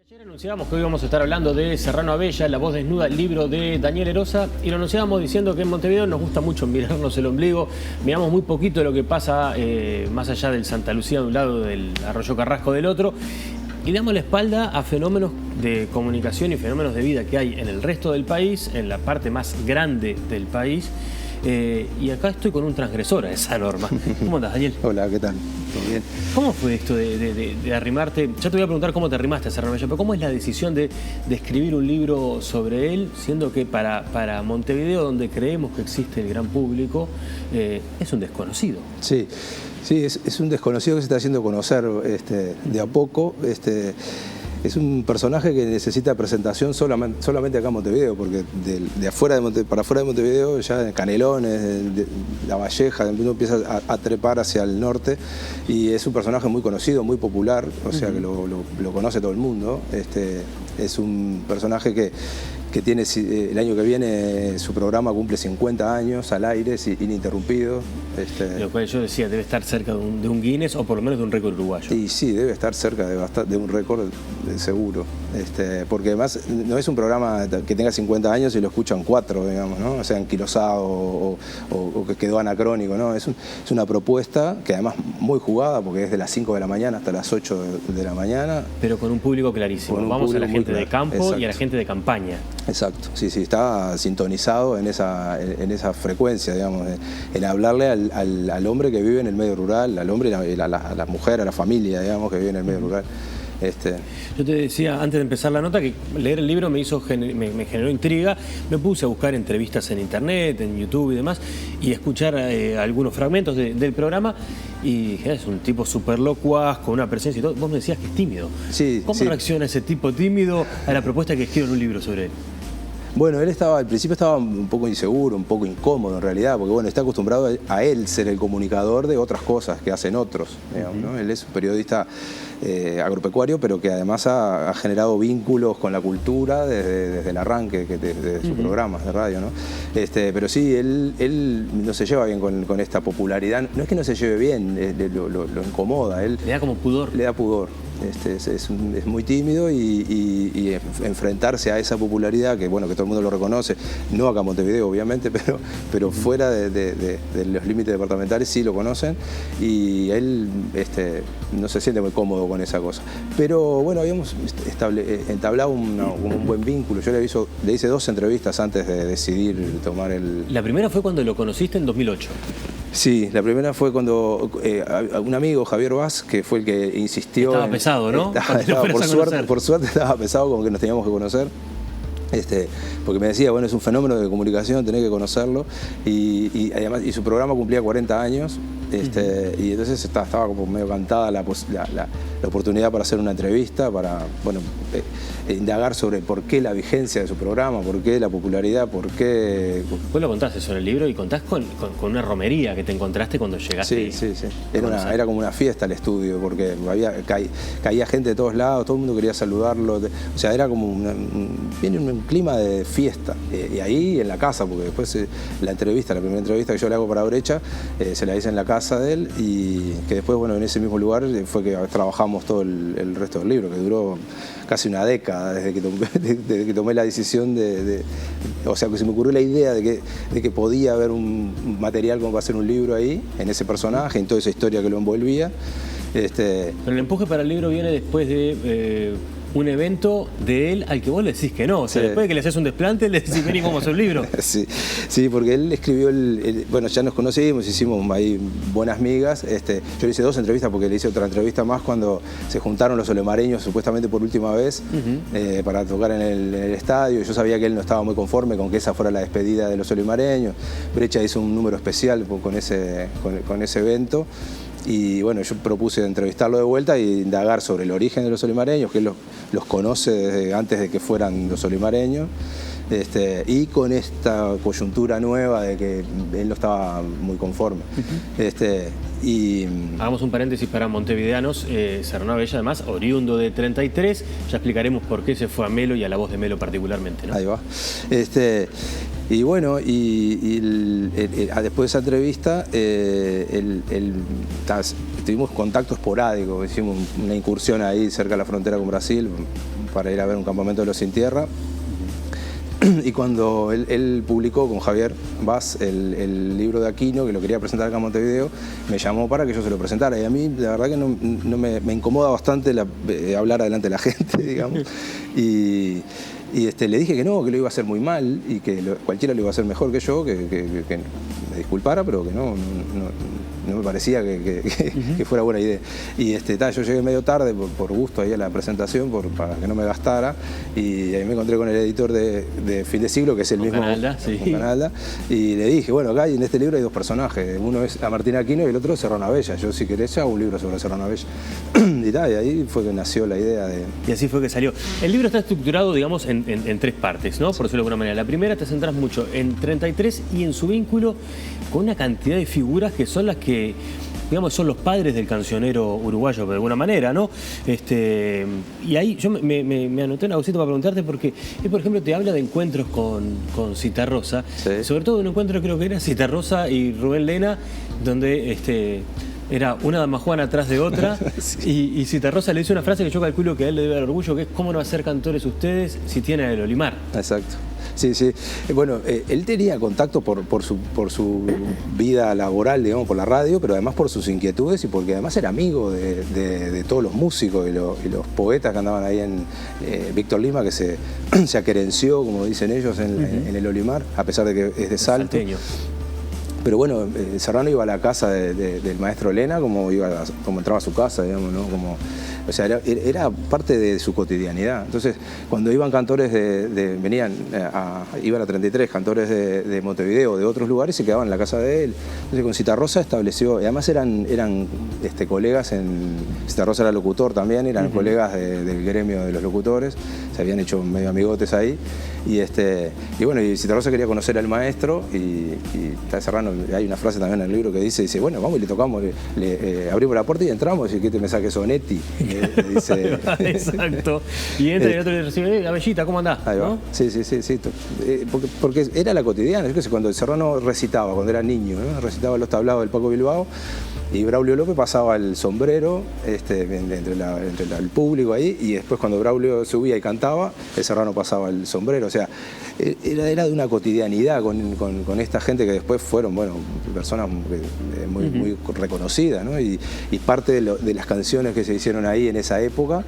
Ayer anunciábamos que hoy vamos a estar hablando de Serrano Abella, La voz desnuda, el libro de Daniel Erosa, y lo anunciábamos diciendo que en Montevideo nos gusta mucho mirarnos el ombligo, miramos muy poquito de lo que pasa más allá del Santa Lucía de un lado, del Arroyo Carrasco del otro, y damos la espalda a fenómenos de comunicación y fenómenos de vida que hay en el resto del país, en la parte más grande del país. Y acá estoy con un transgresor a esa norma. ¿Cómo andás, Daniel? Hola, ¿qué tal? ¿Todo bien? ¿Cómo fue esto de arrimarte? Ya te voy a preguntar cómo te arrimaste a Serrano Abella, pero ¿cómo es la decisión de escribir un libro sobre él, siendo que para Montevideo, donde creemos que existe el gran público, es un desconocido? Sí, es un desconocido que se está haciendo conocer de a poco. Es un personaje que necesita presentación solamente acá en Montevideo, porque para afuera de Montevideo, ya en Canelones, La Valleja, uno empieza a trepar hacia el norte, y es un personaje muy conocido, muy popular, o sea que lo conoce todo el mundo. Es un personaje que tiene, el año que viene, su programa cumple 50 años al aire, ininterrumpido. Lo cual yo decía, debe estar cerca de un Guinness o por lo menos de un récord uruguayo. Y sí, debe estar cerca de un récord seguro. Porque además no es un programa que tenga 50 años y lo escuchan 4, digamos, ¿no? O sea, anquilosado o que quedó anacrónico, ¿no? Es una propuesta que además muy jugada, porque es de las 5 de la mañana hasta las 8 de la mañana. Pero con un público clarísimo. Vamos a la gente de campo. Exacto. Y a la gente de campaña. Exacto, sí, está sintonizado en esa frecuencia, digamos, en hablarle al hombre que vive en el medio rural, al hombre y a la mujer, a la familia, digamos, que vive en el medio rural. Yo te decía antes de empezar la nota que leer el libro me generó intriga. Me puse a buscar entrevistas en internet, en YouTube y demás, y escuchar algunos fragmentos del programa, y dije, es un tipo súper locuaz, con una presencia y todo. Vos me decías que es tímido. Sí, ¿Cómo reacciona ese tipo tímido a la propuesta que escriben un libro sobre él? Bueno, él al principio estaba un poco inseguro, un poco incómodo en realidad, porque bueno, está acostumbrado a él ser el comunicador de otras cosas que hacen otros, digamos, ¿no? Él es un periodista agropecuario, pero que además ha generado vínculos con la cultura desde el arranque de sus programas de radio, ¿no? Pero sí, él no se lleva bien con esta popularidad. No es que no se lleve bien, lo incomoda. Le da como pudor. Le da pudor. Es muy tímido, y enfrentarse a esa popularidad que bueno, que todo el mundo lo reconoce, no acá en Montevideo obviamente, pero fuera de los límites departamentales sí lo conocen, y él no se siente muy cómodo con esa cosa. Pero bueno, habíamos entablado un buen vínculo. Yo le hice 2 entrevistas antes de decidir tomar el... La primera fue cuando lo conociste en 2008. Sí, la primera fue cuando un amigo, Javier Vaz, que fue el que insistió... Estaba pesado, ¿no? Por suerte estaba pesado, como que nos teníamos que conocer. Porque me decía, bueno, es un fenómeno de comunicación, tenés que conocerlo, y además su programa cumplía 40 años, y entonces estaba como medio cantada la oportunidad para hacer una entrevista, para, bueno, indagar sobre por qué la vigencia de su programa, por qué la popularidad, por qué... Vos lo contaste sobre el libro, y contás con una romería que te encontraste cuando llegaste. Sí. Era como una fiesta el estudio, porque caía gente de todos lados, todo el mundo quería saludarlo, o sea, era como un clima de fiesta, y ahí en la casa, porque después la primera entrevista que yo le hago para Brecha, se la hice en la casa de él, y que después, bueno, en ese mismo lugar fue que trabajamos todo el resto del libro, que duró casi una década desde que tomé la decisión o sea, que se me ocurrió la idea de que podía haber un material como para hacer un libro ahí, en ese personaje, en toda esa historia que lo envolvía. Pero el empuje para el libro viene después de un evento de él al que vos le decís que no. O sea, después de que le haces un desplante, le decís, vení, vamos a hacer un libro. Sí, porque él escribió bueno, ya nos conocimos, hicimos ahí buenas migas. Yo le hice 2 entrevistas, porque le hice otra entrevista más cuando se juntaron los olemareños supuestamente por última vez para tocar en el estadio. Yo sabía que él no estaba muy conforme con que esa fuera la despedida de los olemareños. Brecha hizo un número especial con ese evento. Y bueno, yo propuse entrevistarlo de vuelta e indagar sobre el origen de los olimareños, que él los conoce desde antes de que fueran los olimareños, y con esta coyuntura nueva de que él no estaba muy conforme. Hagamos un paréntesis para montevideanos. Serrano Abella, además, oriundo de 33. Ya explicaremos por qué se fue a Melo y a La Voz de Melo particularmente, ¿no? Ahí va. Y bueno, después de esa entrevista, tuvimos contacto esporádico, hicimos una incursión ahí cerca de la frontera con Brasil para ir a ver un campamento de los Sin Tierra. Y cuando él publicó con Javier Vaz el libro de Aquino, que lo quería presentar acá en Montevideo, me llamó para que yo se lo presentara. Y a mí, la verdad que no me incomoda bastante hablar delante de la gente, digamos. Y le dije que no, que lo iba a hacer muy mal y que cualquiera lo iba a hacer mejor que yo, que me disculpara, pero que no me parecía que fuera buena idea. Y yo llegué medio tarde por gusto ahí a la presentación, para que no me gastara, y ahí me encontré con el editor de Fin de Siglo, que es el mismo Canalda, sí. Canalda, y le dije, bueno, acá en este libro hay dos personajes, uno es a Martín Aquino y el otro es Serrano Abella. Yo, si querés, hago un libro sobre Serrano Abella. Y ahí fue que nació la idea de... Y así fue que salió. El libro está estructurado, digamos, en tres partes, ¿no? Por decirlo de alguna manera. La primera te centras mucho en 33 y en su vínculo con una cantidad de figuras que son las que, digamos, son los padres del cancionero uruguayo, de alguna manera, ¿no? Y ahí yo me anoté una cosita para preguntarte, porque él, por ejemplo, te habla de encuentros con Citarrosa, Sí. sobre todo un encuentro, creo que era Citarrosa y Rubén Lena, donde era una dama Juana atrás de otra, sí. y Citarrosa le dice una frase que yo calculo que a él le debe dar orgullo, que es: ¿cómo no hacer cantores ustedes si tienen el Olimar? Exacto. Sí, sí. Bueno, él tenía contacto por su vida laboral, digamos, por la radio, pero además por sus inquietudes y porque además era amigo de todos los músicos y los poetas que andaban ahí en Víctor Lima, que se aquerenció, como dicen ellos, en el Olimar, a pesar de que es de Salto. Salteño. Pero bueno, Serrano iba a la casa del maestro Lena como entraba a su casa, digamos, ¿no? O sea, era parte de su cotidianidad. Entonces, cuando iban cantores iban a 33 cantores de Montevideo, de otros lugares, se quedaban en la casa de él. Entonces, con Citarrosa estableció, y además eran colegas, Citarrosa era locutor también, eran colegas del gremio de los locutores, se habían hecho medio amigotes ahí. Y bueno, y Citarrosa quería conocer al maestro, y Serrano, hay una frase también en el libro que dice, bueno, vamos y le tocamos, abrimos la puerta y entramos, y que me saque Sonetti. Dice, exacto. Y entra y el otro le recibe: Abellita, ¿cómo andás? Ahí va. ¿No? Sí. Porque era la cotidiana. Yo qué sé, cuando Serrano recitaba, cuando era niño, ¿no? Recitaba los tablados del Paco Bilbao, y Braulio López pasaba el sombrero entre el público ahí, y después cuando Braulio subía y cantaba, el Serrano pasaba el sombrero. O sea, era de una cotidianidad con esta gente que después fueron, bueno, personas muy reconocidas, ¿no? Y parte de las canciones que se hicieron ahí en esa época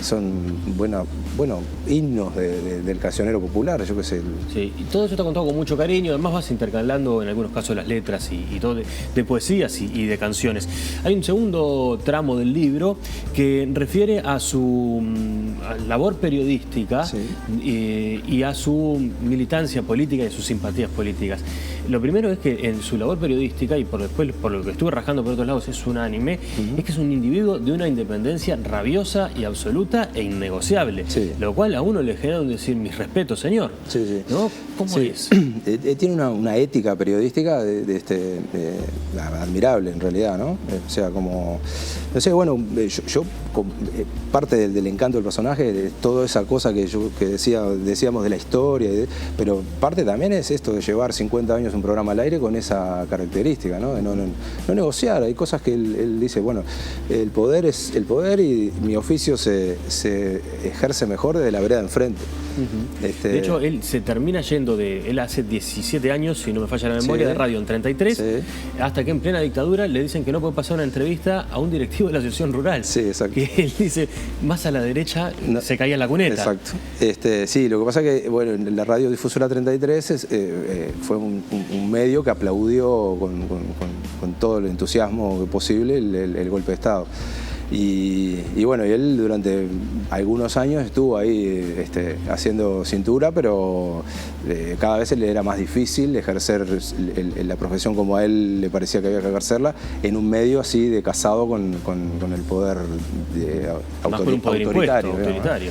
son himnos del cancionero popular, yo qué sé. Sí, y todo eso está contado con mucho cariño, además vas intercalando en algunos casos las letras y todo de poesías y de canciones. Hay un segundo tramo del libro que refiere a su labor periodística, sí, y a su militancia política y a sus simpatías políticas. Lo primero es que en su labor periodística, y por lo que estuve rajando por otros lados, es unánime, es que es un individuo de una independencia rabiosa y absoluta e innegociable, sí, lo cual a uno le genera decir: mis respetos, señor. Sí, sí. ¿No? ¿Cómo es? Tiene una ética periodística admirable, en realidad, ¿no? O sea, como... No sé, bueno, yo parte del encanto del personaje es toda esa cosa que decíamos de la historia, pero parte también es esto de llevar 50 años un programa al aire con esa característica, ¿no? De no negociar. Hay cosas que él dice, bueno, el poder es el poder y mi oficio se ejerce mejor desde la vereda enfrente. De hecho, él se termina yendo él hace 17 años, si no me falla la memoria, sí, de radio en 33, sí, hasta que en plena dictadura le dicen que no puede pasar una entrevista a un directivo de la asociación rural. Sí, exacto. Que él dice, más a la derecha se caía en la cuneta. Exacto. Sí, lo que pasa es que, bueno, la radiodifusora 33 fue un medio que aplaudió con todo el entusiasmo posible el golpe de Estado. Y bueno, y él durante algunos años estuvo ahí haciendo cintura, pero cada vez le era más difícil ejercer la profesión como a él le parecía que había que ejercerla, en un medio así de casado con el poder autoritario.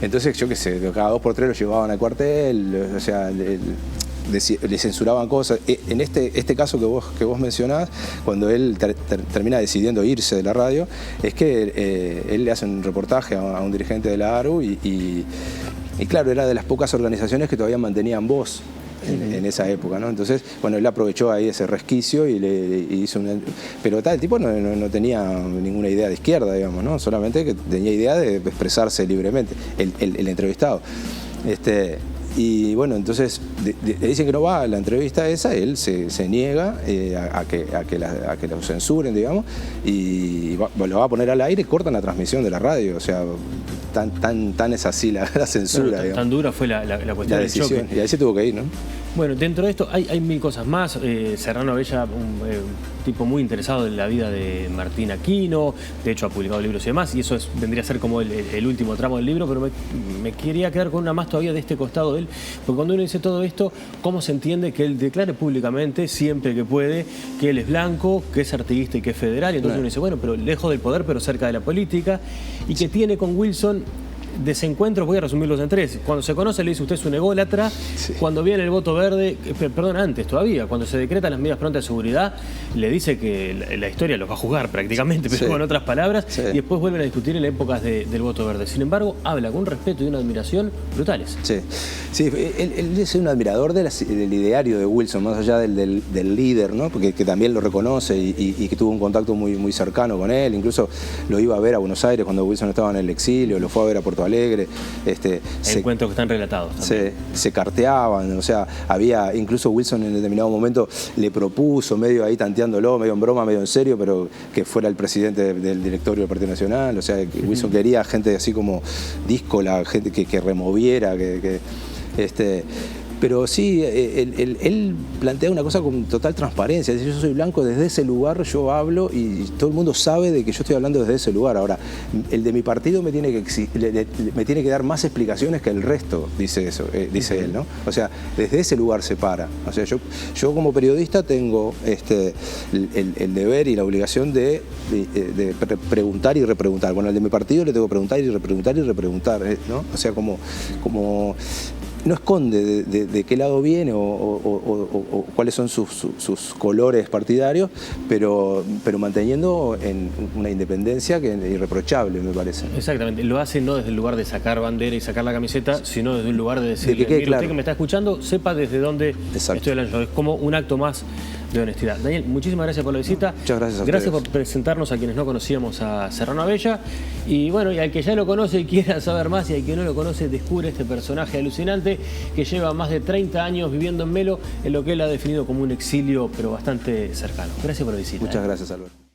Entonces, yo qué sé, cada 2 por 3 lo llevaban al cuartel, o sea... le censuraban cosas. En este caso que vos mencionás, cuando él termina decidiendo irse de la radio, es que él le hace un reportaje a un dirigente de la ARU y claro, era de las pocas organizaciones que todavía mantenían voz en esa época, ¿no? Entonces, bueno, él aprovechó ahí ese resquicio y le hizo una... Pero el tipo no tenía ninguna idea de izquierda, digamos, ¿no? Solamente que tenía idea de expresarse libremente, el entrevistado. Y bueno, entonces le dicen que no va a la entrevista esa, él se niega a que lo censuren, digamos, y lo va a poner al aire y cortan la transmisión de la radio. O sea, tan es así la censura. Bueno, tan dura fue la cuestión del choque. Y ahí se tuvo que ir, ¿no? Bueno, dentro de esto hay mil cosas más. Serrano Abella, un tipo muy interesado en la vida de Martín Aquino, de hecho ha publicado libros y demás, y eso vendría a ser como el último tramo del libro, pero me quería quedar con una más todavía de este costado de él, porque cuando uno dice todo esto, ¿cómo se entiende que él declare públicamente, siempre que puede, que él es blanco, que es artiguista y que es federal? Y entonces uno dice, bueno, pero lejos del poder, pero cerca de la política, y que tiene con Wilson desencuentros, voy a resumirlos en tres. Cuando se conoce le dice usted es un ególatra, sí. Cuando viene el voto verde, perdón, antes todavía, cuando se decretan las medidas prontas de seguridad, le dice que la historia los va a juzgar prácticamente, pero con otras palabras, y después vuelven a discutir en épocas del voto verde. Sin embargo, habla con un respeto y una admiración brutales. Sí, él es un admirador del ideario de Wilson, más allá del líder, ¿no? Porque que también lo reconoce y que tuvo un contacto muy cercano con él, incluso lo iba a ver a Buenos Aires cuando Wilson estaba en el exilio, lo fue a ver a Porto Alegre. Encuentros que están relatados también. Se carteaban, o sea, incluso Wilson en determinado momento le propuso, medio ahí tanteándolo, medio en broma, medio en serio, pero que fuera el presidente del directorio del Partido Nacional. O sea, que Wilson quería gente así como díscola, gente que removiera, pero sí, él plantea una cosa con total transparencia. Es decir, yo soy blanco, desde ese lugar yo hablo y todo el mundo sabe de que yo estoy hablando desde ese lugar. Ahora, el de mi partido me tiene que dar más explicaciones que el resto, dice dice él, ¿no? O sea, desde ese lugar se para. O sea, yo como periodista tengo el deber y la obligación de preguntar y repreguntar. Bueno, al de mi partido le tengo que preguntar y repreguntar, ¿no? O sea, como no esconde de qué lado viene o cuáles son sus colores partidarios, pero manteniendo una independencia irreprochable, me parece. Exactamente, lo hace no desde el lugar de sacar bandera y sacar la camiseta, sino desde un lugar de decirle, mire, claro, usted que me está escuchando, sepa desde dónde estoy hablando. Es como un acto más de honestidad. Daniel, muchísimas gracias por la visita. Muchas gracias a ustedes. Gracias por presentarnos a quienes no conocíamos a Serrano Abella. Y bueno, y al que ya lo conoce y quiera saber más, y al que no lo conoce, descubre este personaje alucinante que lleva más de 30 años viviendo en Melo, en lo que él ha definido como un exilio, pero bastante cercano. Gracias por la visita. Muchas gracias, Alberto.